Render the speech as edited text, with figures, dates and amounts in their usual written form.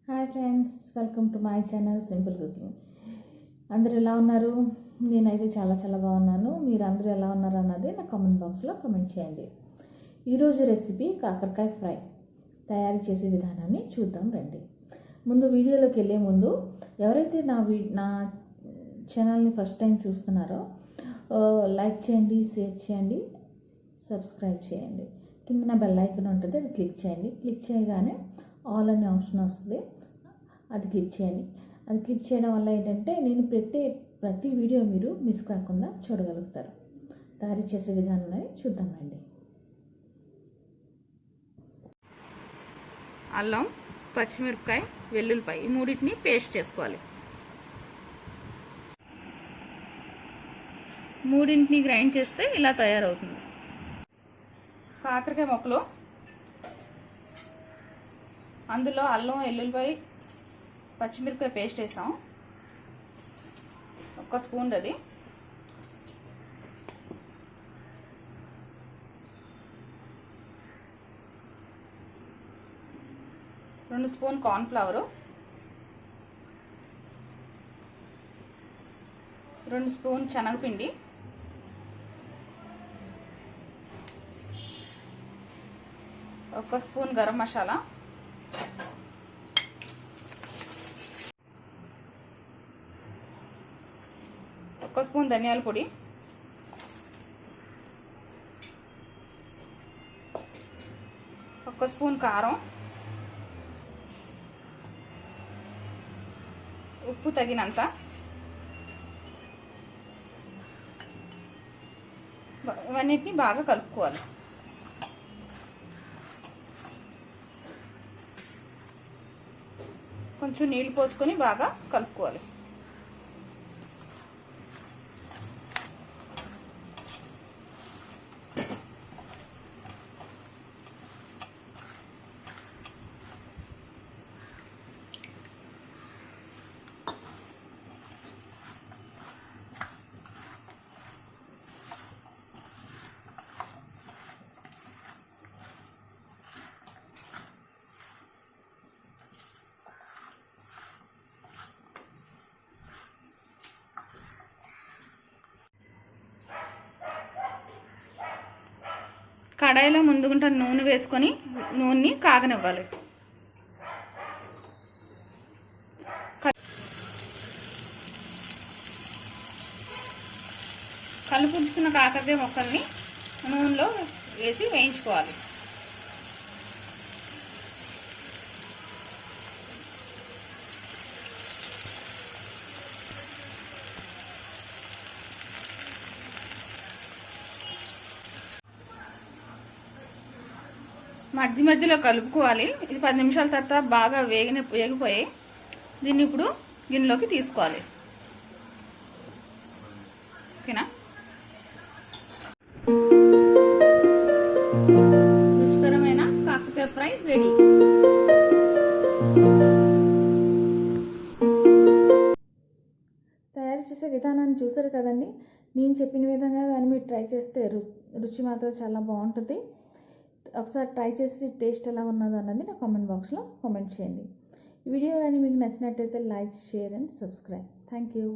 Hi friends, welcome to my channel simple cooking. అందరూ ఎలా ఉన్నారు? నేనైతే చాలా చాలా బాగున్నాను. మీరు అందరూ ఎలా ఉన్నారు అన్నది నా కామెంట్ బాక్స్లో కామెంట్ చేయండి. ఈరోజు రెసిపీ కాకరకాయ ఫ్రై. తయారు చేసే విధానాన్ని చూద్దాం రండి. ముందు వీడియోలోకి వెళ్ళే ముందు ఎవరైతే నా ఛానల్ని ఫస్ట్ టైం చూస్తున్నారో లైక్ చేయండి, షేర్ చేయండి, సబ్స్క్రైబ్ చేయండి. కింద నా బెల్ ఐకాన్ ఉంటుంది, అది క్లిక్ చేయండి. క్లిక్ చేయగానే ఆల్ అనే ఆప్షన్ వస్తుంది, అది క్లిక్ చేయండి. అది క్లిక్ చేయడం వల్ల ఏంటంటే నేను ప్రతి వీడియో మీరు మిస్ కాకుండా చూడగలుగుతారు. తయారు చేసే విధానాన్ని చూద్దామండి. అల్లం, పచ్చిమిరపకాయ, వెల్లుల్లిపాయ ఈ మూడింటిని పేస్ట్ చేసుకోవాలి. మూడింటిని గ్రైండ్ చేస్తే ఇలా తయారవుతుంది. కాకరకాయ ముక్కలు, అందులో అల్లం, వెల్లుల్లిపాయ, పచ్చిమిరపకాయ పేస్ట్ వేసాం, 1 స్పూన్. అది రెండు స్పూన్ కార్న్ఫ్లవరు, 2 స్పూన్ శనగపిండి, 1 స్పూన్ గరం మసాలా, 1 స్పూన్ ధనియాల పొడి, 1 స్పూన్ కారం, ఉప్పు తగినంత. ఇవన్నిటిని బాగా కలుపుకోవాలి. కొంచెం నీళ్ళు పోసుకొని బాగా కలుపుకోవాలి. కడాయిలో ముందుగుంట నూనె వేసుకొని నూనెని కాగనివ్వాలి. కలుపుకున్న కాకరకాయ ముక్కల్ని నూనెలో వేసి వేయించుకోవాలి. మధ్య మధ్యలో కలుపుకోవాలి. ఇది 10 నిమిషాల తర్వాత బాగా వేగిపోయి దీన్ని ఇప్పుడు గిన్నెలోకి తీసుకోవాలి. ఓకేనా? రుచికరమైన కాకరకాయ ఫ్రై రెడీ. తయారు చేసే విధానాన్ని చూసారు కదండి. నేను చెప్పిన విధంగా కానీ మీరు ట్రై చేస్తే రుచి మాత్రం చాలా బాగుంటుంది. ఒకసారి ట్రై చేసి టేస్ట్ ఎలా ఉన్నదో అన్నది నా కామెంట్ బాక్స్లో కామెంట్ చేయండి. ఈ వీడియో కానీ మీకు నచ్చినట్టయితే like, share and subscribe. Thank you.